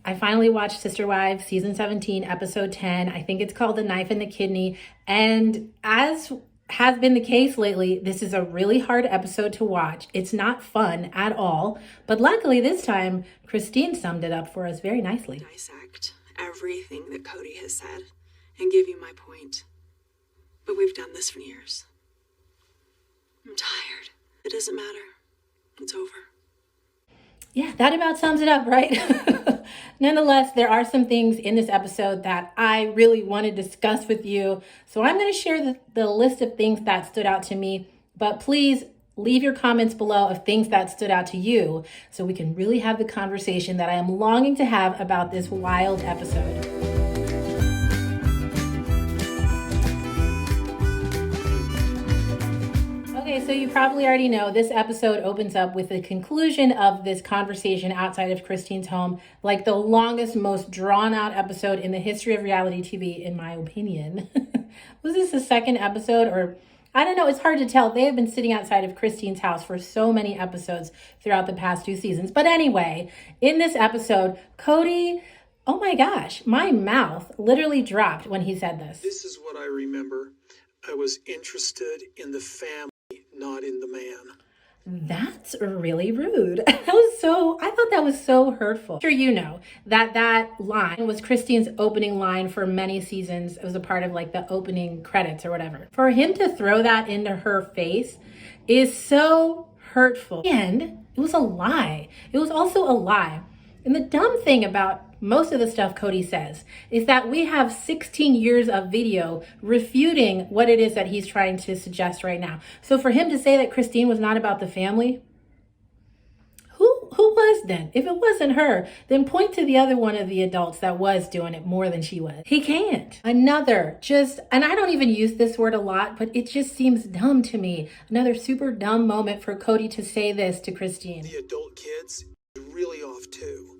I finally watched Sister Wives season 17, episode 10. I think it's called The Knife and the Kidney. And as has been the case lately, this is a really hard episode to watch. It's not fun at all. But luckily this time, Christine summed it up for us very nicely. Dissect everything that Kody has said and give you my point. But we've done this for years. I'm tired. It doesn't matter. It's over. Yeah, that about sums it up, right? Nonetheless, there are some things in this episode that I really want to discuss with you. So I'm going to share the list of things that stood out to me. But please leave your comments below of things that stood out to you so we can really have the conversation that I am longing to have about this wild episode. Okay, so you probably already know this episode opens up with the conclusion of this conversation outside of Christine's home, like the longest, most drawn out episode in the history of reality TV, in my opinion. Was this the second episode, or I don't know, it's hard to tell. They have been sitting outside of Christine's house for so many episodes throughout the past 2 seasons. But anyway, in this episode, Kody, oh my gosh, my mouth literally dropped when he said this. This is what I remember. I was interested in the family, not in the man. That's really rude. I thought that was so hurtful. Sure, you know that line was Christine's opening line for many seasons. It was a part of like the opening credits or whatever. For him to throw that into her face is so hurtful. And it was a lie. It was also a lie. And the dumb thing about most of the stuff Kody says is that we have 16 years of video refuting what it is that he's trying to suggest right now. So for him to say that Christine was not about the family, who was then? If it wasn't her, then point to the other one of the adults that was doing it more than she was. He can't. And I don't even use this word a lot, but it just seems dumb to me. Another super dumb moment for Kody to say this to Christine. The adult kids are really off too.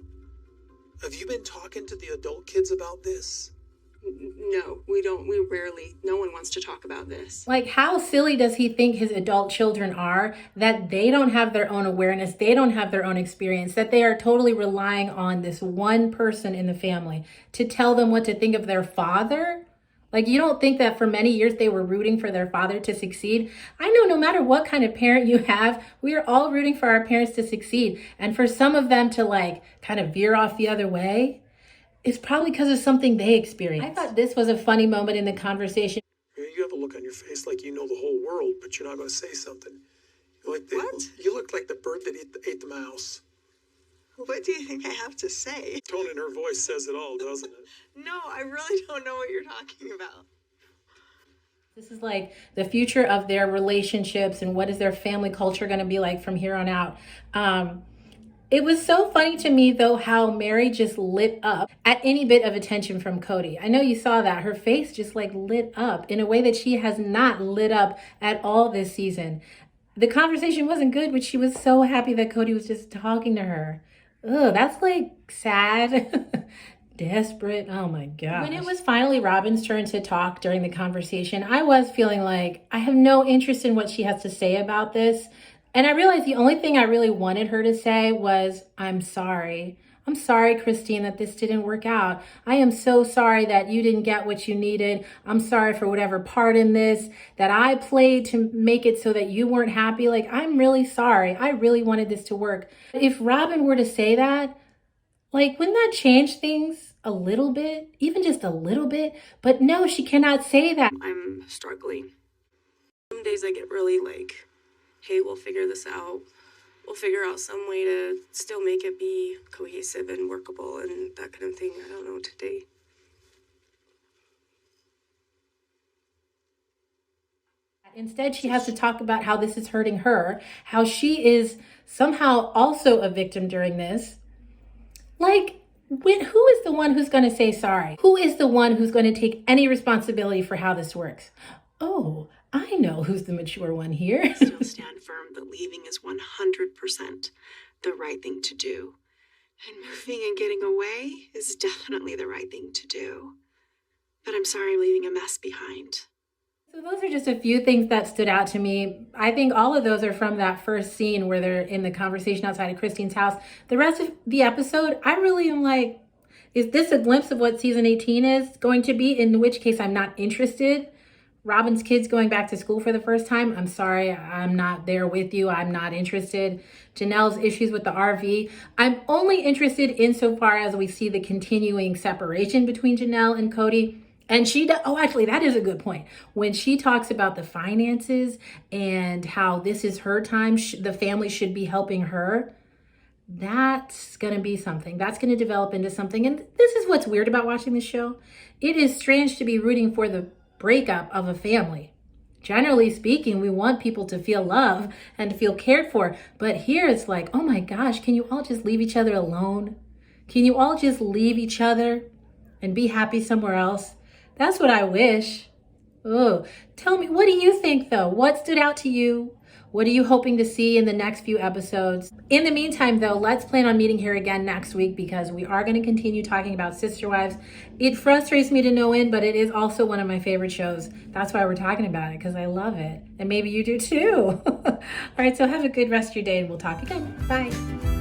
Have you been talking to the adult kids about this? No, we don't. We rarely. No one wants to talk about this. Like, how silly does he think his adult children are that they don't have their own awareness, they don't have their own experience, that they are totally relying on this one person in the family to tell them what to think of their father? Like, you don't think that for many years they were rooting for their father to succeed? I know no matter what kind of parent you have, we are all rooting for our parents to succeed. And for some of them to like kind of veer off the other way, it's probably because of something they experienced. I thought this was a funny moment in the conversation. You have a look on your face like you know the whole world, but you're not going to say something. What? You look like the bird that ate the mouse. What do you think I have to say? Tone in her voice says it all, doesn't it? No, I really don't know what you're talking about. This is like the future of their relationships and what is their family culture going to be like from here on out. It was so funny to me, though, how Mary just lit up at any bit of attention from Kody. I know you saw that. Her face just like lit up in a way that she has not lit up at all this season. The conversation wasn't good, but she was so happy that Kody was just talking to her. Ugh, that's like sad, desperate. Oh my gosh. When it was finally Robyn's turn to talk during the conversation, I was feeling like I have no interest in what she has to say about this. And I realized the only thing I really wanted her to say was, I'm sorry. I'm sorry, Christine, that this didn't work out. I am so sorry that you didn't get what you needed. I'm sorry for whatever part in this that I played to make it so that you weren't happy. Like, I'm really sorry. I really wanted this to work. If Robyn were to say that, like, wouldn't that change things a little bit? Even just a little bit? But no, she cannot say that. I'm struggling. Some days I get really like, hey, we'll figure this out. We'll figure out some way to still make it be cohesive and workable and that kind of thing. I don't know today. Instead, she has to talk about how this is hurting her, how she is somehow also a victim during this. Like, who is the one who's going to say sorry? Who is the one who's going to take any responsibility for how this works? Oh, I know who's the mature one here. I still stand firm that leaving is 100% the right thing to do. And moving and getting away is definitely the right thing to do. But I'm sorry I'm leaving a mess behind. So those are just a few things that stood out to me. I think all of those are from that first scene where they're in the conversation outside of Christine's house. The rest of the episode, I really am like, Is this a glimpse of what season 18 is going to be? In which case, I'm not interested. Robyn's kids going back to school for the first time. I'm sorry, I'm not there with you. I'm not interested. Janelle's issues with the RV. I'm only interested insofar as we see the continuing separation between Janelle and Kody. And actually, that is a good point. When she talks about the finances and how this is her time, the family should be helping her. That's going to be something. That's going to develop into something. And this is what's weird about watching this show. It is strange to be rooting for the breakup of a family. Generally speaking, we want people to feel love and to feel cared for. But here it's like, oh my gosh, can you all just leave each other alone? Can you all just leave each other and be happy somewhere else? That's what I wish. Oh, tell me, what do you think though? What stood out to you? What are you hoping to see in the next few episodes? In the meantime, though, let's plan on meeting here again next week because we are going to continue talking about Sister Wives. It frustrates me to no end, but it is also one of my favorite shows. That's why we're talking about it, because I love it. And maybe you do too. All right, so have a good rest of your day and we'll talk again. Bye.